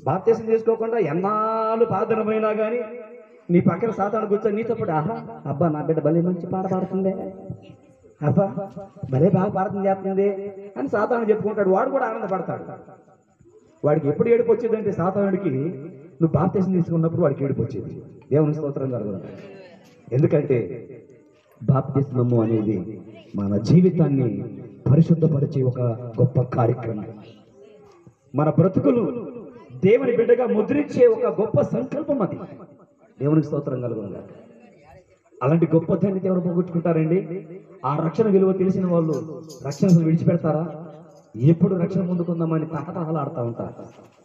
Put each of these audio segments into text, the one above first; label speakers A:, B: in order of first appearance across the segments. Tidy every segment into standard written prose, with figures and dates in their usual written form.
A: Baptism చేసుకోకుండా ఎన్నాళ్ళు ప్రార్థనమైనా కానీ నీ పక్కన సాతాను కూర్చొని నీతో పాటు ఆహా అబ్బా నా బిడ్డ భలే మంచి పాట పాడుతుందే, అబ్బా భలే బాగా ప్రార్థన చేస్తుంది అని సాతాను చెప్పుకుంటాడు. వాడు కూడా ఆనందపడతాడు. వాడికి ఎప్పుడు ఏడుపు వచ్చేదంటే సాతానుడికి నువ్వు బాప్తీసం తీసుకున్నప్పుడు వాడికి ఏడుపు వచ్చేది. దేవుని స్తోత్రం కలుగును. ఎందుకంటే బాప్తిస్మము అనేది మన జీవితాన్ని పరిశుద్ధపరిచే ఒక గొప్ప కార్యక్రమం. మన బ్రతుకులు దేవుని బిడ్డగా ముద్రించే ఒక గొప్ప సంకల్పం అది. దేవునికి స్తోత్రం కలుగును. అలాంటి గొప్ప ధన్యత ఎవరు పోగొట్టుకుంటారండి? ఆ రక్షణ విలువ తెలిసిన వాళ్ళు రక్షణ విడిచిపెడతారా? ఎప్పుడు రక్షణ పొందుకుందామని తహతహలాడుతూ ఉంటారు.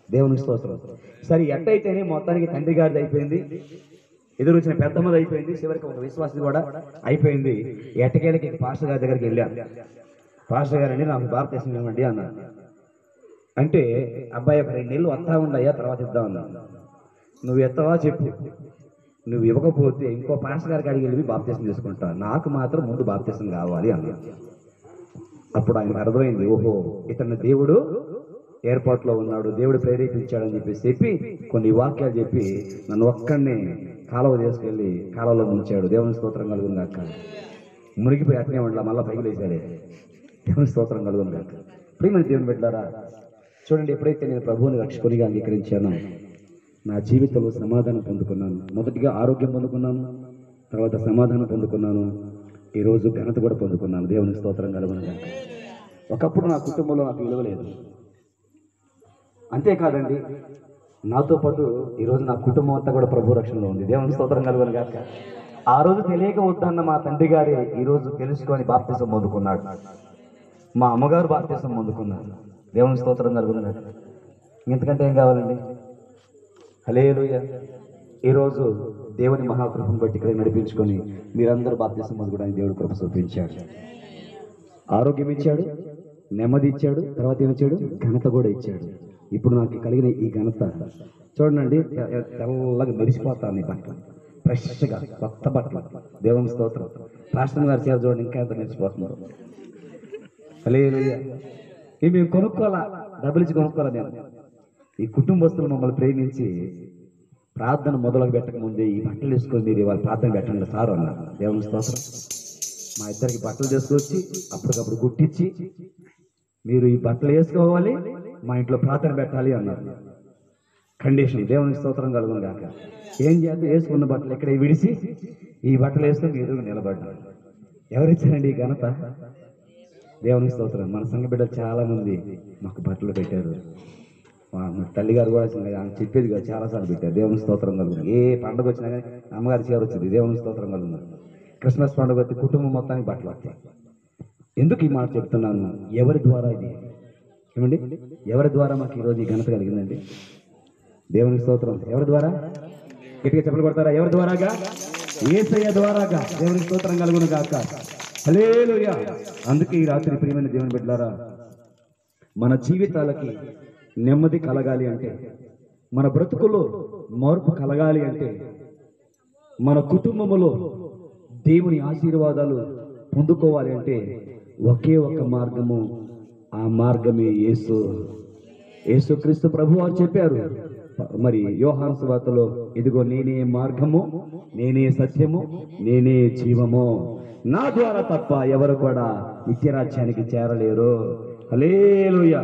A: దేవునికి స్తోత్రం. సరే, ఎట్టయితేనే మొత్తానికి తండ్రి గారిది అయిపోయింది, ఎదురు వచ్చిన పెద్దమ్మది అయిపోయింది, చివరికి ఒక విశ్వాసది కూడా అయిపోయింది. ఎట్టకేలకి పాస్టర్ గారి దగ్గరికి వెళ్ళాను. పాస్టర్ గారండి నాకు బాప్తీసం ఇవ్వండి అన్నారు. అంటే అబ్బాయి ఒక 2 నెలలు వస్తా ఉండయ్యా, తర్వాత ఇద్దాం అన్నా. నువ్వు ఎత్తవా చెప్పు, నువ్వు ఇవ్వకపోతే ఇంకో పాస్టర్ గారికి అడిగి వెళ్ళి బాప్తీసం తీసుకుంటా, నాకు మాత్రం ముందు బాప్తీసం కావాలి అన్నా. అప్పుడు ఆయనకు అర్థమైంది, ఓహో ఇతను దేవుడు ఏర్పాట్లో ఉన్నాడు, దేవుడు ప్రేరేపించాడని చెప్పి కొన్ని వాక్యాలు చెప్పి నన్ను ఒక్కడిని కాలువ తీసుకెళ్ళి కాలువలో ముంచాడు. దేవుని స్తోత్రం కలుగును గాక. మునిగిపోయి అట్నే ఉండాల, మళ్ళీ పైకి లేచాడే. దేవుని స్తోత్రం కలుగును గాక. ప్రియమైన దేవుని బిడ్డలారా, చూడండి, ఎప్పుడైతే నేను ప్రభువుని రక్షకునిగా అంగీకరించానో నా జీవితంలో సమాధానం పొందుకున్నాను. మొదటిగా ఆరోగ్యం పొందుకున్నాను, తర్వాత సమాధానం పొందుకున్నాను, ఈరోజు ఘనత కూడా పొందుకున్నాను. దేవునికి స్తోత్రం కలుగును గాక. ఒకప్పుడు నా కుటుంబంలో నాకు విలువ లేదు. అంతేకాదండి, నాతో పాటు ఈరోజు నా కుటుంబం అంతా కూడా ప్రభు రక్షణలో ఉంది. దేవునికి స్తోత్రం కలుగును గాక. ఆ రోజు తెలియక వద్దన్న మా తండ్రి గారే ఈరోజు తెలుసుకొని బాప్తిసం పొందుకున్నాడు. మా అమ్మగారు బాప్తిసం పొందుకున్నారు. దేవునికి స్తోత్రం కలుగును గాక. ఇంతకంటే ఏం కావాలండి? హల్లెలూయా. ఈరోజు దేవుని మహాకృపను బట్టి ఇక్కడ నడిపించుకొని మీరందరూ బాప్తిసం పొందుకోవడానికి దేవుడు కృప చూపించాడు. ఆరోగ్యం ఇచ్చాడు, నెమ్మది ఇచ్చాడు, తర్వాత ఏమిచ్చాడు? ఘనత కూడా ఇచ్చాడు. ఇప్పుడు నాకు కలిగిన ఈ ఘనత చూడండి, తెల్లగా మెరిసిపోతాను. ఈ బట్టలు ఫ్రెష్గా కొత్త బట్టలు. దేవుని స్తోత్రం. పాస్టర్ గారు చేర చూడండి, ఇంకా ఎంత మెరిసిపోతున్నారు. హల్లెలూయా. ఇవి మేము కొనుక్కోవాలా, డబ్బులు ఇచ్చి కొనుక్కోవాలా. నేను ఈ కుటుంబస్తులు మమ్మల్ని ప్రేమించి ప్రార్థన మొదలు పెట్టక ముందే ఈ బట్టలు వేసుకొని మీరు ఇవాళ ప్రార్థన పెట్టండి సార్ అన్నారు. దేవుని స్తోత్రం. మా ఇద్దరికి బట్టలు తీసుకొచ్చి అప్పటికప్పుడు గుట్టించి మీరు ఈ బట్టలు వేసుకోవాలి, మా ఇంట్లో ప్రార్థన పెట్టాలి అన్నారు. కండిషన్. దేవునికి స్తోత్రం కలుగును గాక. ఏం చేయాలి? వేసుకున్న బట్టలు ఎక్కడ విడిచి ఈ బట్టలు వేసుకొని ఎదురు నిలబడ్డారు. ఎవరిచ్చారండి ఈ ఘనత? దేవునికి స్తోత్రం. మన సంఘ బిడ్డలు చాలా మంది మాకు బట్టలు పెట్టారు. మా తల్లిగారు కూడా చెప్పేది కదా, చాలాసార్లు పెట్టారు. దేవునికి స్తోత్రం కలుగును. ఏ పండుగ వచ్చినా కానీ అమ్మగారి చీర వచ్చింది. దేవునికి స్తోత్రం కలుగును. క్రిస్మస్ పండుగ వచ్చి కుటుంబం మొత్తానికి బట్టలు వస్తాయి. ఎందుకు ఈ మాట చెప్తున్నాను? ఎవరి ద్వారా ఇది? ఏమండి, ఎవరి ద్వారా మాకు ఈరోజు ఈ ఘనత కలిగిందండి? దేవునికి స్తోత్రం. ఎవరి ద్వారా? గట్టిగా చెప్పలు కొడతారా? ఎవరి ద్వారాగా? యేసయ్య ద్వారాగా. దేవునికి స్తోత్రం కలుగును గాక. హల్లెలూయా. అందుకే ఈ రాత్రి ప్రియమైన దేవుని బిడ్డలారా, మన జీవితాలకి నెమ్మది కలగాలి అంటే, మన బ్రతుకులో మార్పు కలగాలి అంటే, మన కుటుంబములో దేవుని ఆశీర్వాదాలు పొందుకోవాలి అంటే ఒకే ఒక మార్గము. ఆ మార్గమే యేసుక్రీస్తు ప్రభు వారు చెప్పారు. మరి యోహాను సువార్తలో, ఇదిగో నేనే మార్గము, నేనే సత్యము, నేనే జీవము, నా ద్వారా తప్ప ఎవరు కూడా నిత్యరాజ్యానికి చేరలేరు. హల్లెలూయా.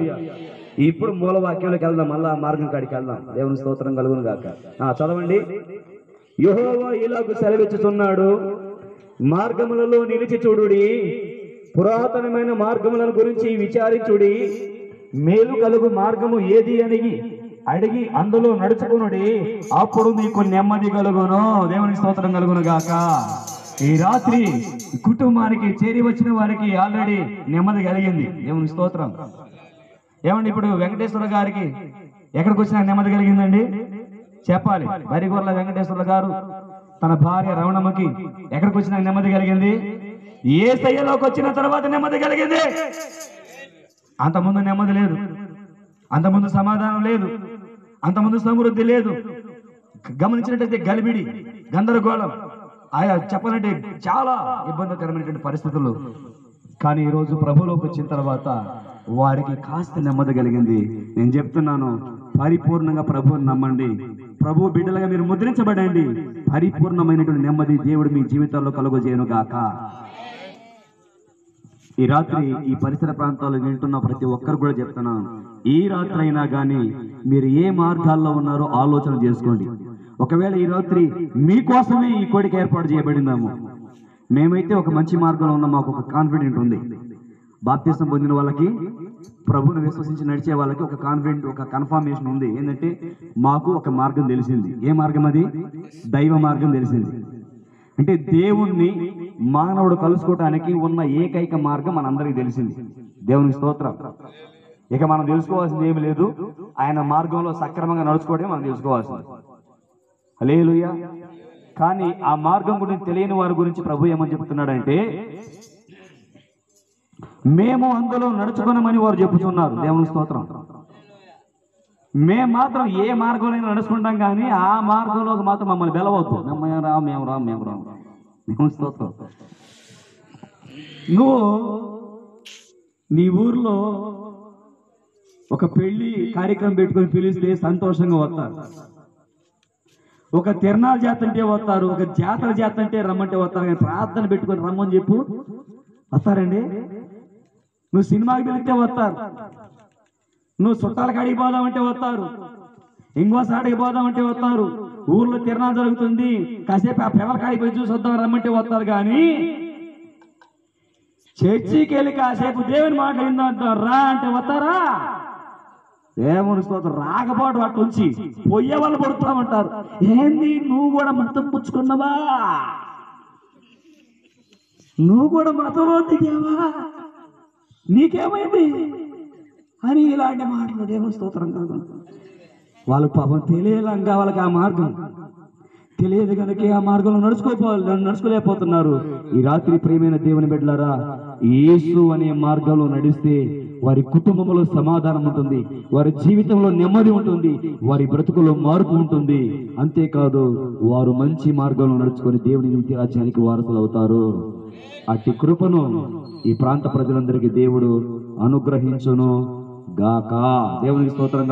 A: ఇప్పుడు మూలవాక్యంలోకి వెళ్దాం, మళ్ళా మార్గం కాడికి వెళ్దాం. దేవుని స్తోత్రం కలుగును గాక. చదవండి. యెహోవా ఇలాగు సెలవిచ్చుచున్నాడు, మార్గములలో నిలిచి చూడుడి, పురాతనమైన మార్గములను గురించి విచారించుడి, మేలు కలుగు మార్గము ఏది అని అడిగి అందులో నడుచుకునుడి, అప్పుడు మీకు నెమ్మది కలుగును. దేవునికి స్తోత్రం కలుగును గాక. ఈ రాత్రి కుటుంబానికి చేరి వచ్చిన వారికి ఆల్రెడీ నెమ్మది కలిగింది. దేవునికి స్తోత్రం. ఏమండి, ఇప్పుడు వెంకటేశ్వర గారికి ఎక్కడికి వచ్చినా నెమ్మది కలిగిందండి? చెప్పాలి. బరిగొర్ల వెంకటేశ్వర గారు తన భార్య రమణమ్మకి ఎక్కడికి వచ్చినా నెమ్మది కలిగింది? యేసయ్యలోకి వచ్చిన తర్వాత నెమ్మది కలిగింది. అంతకుముందు నెమ్మది లేదు, అంతకుముందు సమాధానం లేదు, అంతకుముందు సమృద్ధి లేదు. గమనించినట్టయితే గలిబిడి, గందరగోళం, ఆయా చెప్పాలంటే చాలా ఇబ్బందికరమైనటువంటి పరిస్థితులు. కానీ ఈరోజు ప్రభులోకి వచ్చిన తర్వాత వారికి కాస్త నెమ్మది కలిగింది. నేను చెప్తున్నాను, పరిపూర్ణంగా ప్రభువుని నమ్మండి. ప్రభు బిడ్డలుగా మీరు ముద్రించబడండి. పరిపూర్ణమైనటువంటి నెమ్మది దేవుడు మీ జీవితాల్లో కలుగజేయను గాక. ఈ రాత్రి ఈ పరిసర ప్రాంతాల్లో వింటున్న ప్రతి ఒక్కరు కూడా చెప్తున్నాను, ఈ రాత్రి అయినా కానీ మీరు ఏ మార్గాల్లో ఉన్నారో ఆలోచన చేసుకోండి. ఒకవేళ ఈ రాత్రి మీకోసమే ఈ కోడిక ఏర్పాటు చేయబడిందాము, మేమైతే ఒక మంచి మార్గంలో ఉన్నాం, మాకు ఒక కాన్ఫిడెంట్ ఉంది. బాప్తిసం పొందిన వాళ్ళకి, ప్రభువును విశ్వసించి నడిచే వాళ్ళకి ఒక కాన్ఫిడెంట్, ఒక కన్ఫర్మేషన్ ఉంది. ఏంటంటే మాకు ఒక మార్గం తెలిసింది. ఏ మార్గం అది? దైవ మార్గం తెలిసింది. అంటే దేవుణ్ణి మానవుడు కలుసుకోవటానికి ఉన్న ఏకైక మార్గం మనందరికీ తెలిసింది. దేవునికి స్తోత్రం. ఇక మనం తెలుసుకోవాల్సింది ఏమి లేదు. ఆయన మార్గంలో సక్రమంగా నడుచుకోవడమే మనం తెలుసుకోవాల్సింది. హల్లెలూయా. కానీ ఆ మార్గం గురించి తెలియని వారి గురించి ప్రభు ఏమని చెప్తున్నాడంటే, మేము అందులో నడుచుకున్నామని వారు చెప్పుతున్నారు. దేవుని స్తోత్రం. మేము మాత్రం ఏ మార్గంలో నడుచుకుంటాం, కానీ ఆ మార్గంలోకి మాత్రం మమ్మల్ని బెలవద్దు. మేము రాము. దేవుని స్తోత్రం. నువ్వు నీ ఊర్లో ఒక పెళ్లి కార్యక్రమం పెట్టుకొని పిలిస్తే సంతోషంగా వస్తారు. ఒక తిరణాల జాత అంటే వస్తారు, ఒక జాతర జాత అంటే రమ్మంటే వస్తారు. కానీ ప్రార్థన పెట్టుకొని రమ్మని చెప్పు వస్తారండి? నువ్వు సినిమాకి వెళితే వస్తారు, నువ్వు చుట్టాల కాడికి పోదామంటే వస్తారు, ఇంకోసాడికి పోదామంటే వస్తారు, ఊర్లో తిరణాలు జరుగుతుంది కాసేపు ఆ పిల్లల కాడికి పోయి చూసి వద్దాం రమ్మంటే వస్తారు. కానీ చర్చికి వెళ్ళి కాసేపు దేవుని మాట ఏందంటాం రా అంటే వస్తారా? దేవుని స్తోత్రం. రాకపోవడం అటు ఉంచి పొయ్యే వాళ్ళు పడుతామంటారు. ఏంది నువ్వు కూడా మతం పుచ్చుకున్నావా? నువ్వు కూడా మతంలో దిగావా? నీకేమైంది అని ఇలాంటి మాటలు దేవుని స్తోత్రం కాదు. వాళ్ళకు పాపం తెలియలంగా వాళ్ళకి ఆ మార్గం తెలియదు కనుక ఆ మార్గంలో నడుచుకోలేకపోతున్నారు. ఈ రాత్రి ప్రియమైన దేవుని బిడ్డలారా, యేసు అనే మార్గంలో నడిస్తే వారి కుటుంబంలో సమాధానం ఉంటుంది, వారి జీవితంలో నెమ్మది ఉంటుంది, వారి బ్రతుకులో మార్పు ఉంటుంది. అంతేకాదు, వారు మంచి మార్గంలో నడుచుకొని దేవుని నీతి రాజ్యానికి వారసులు అవుతారు. అట్టి కృపను ఈ ప్రాంత ప్రజలందరికీ దేవుడు అనుగ్రహించును గాక. దేవునికి స్తోత్రం.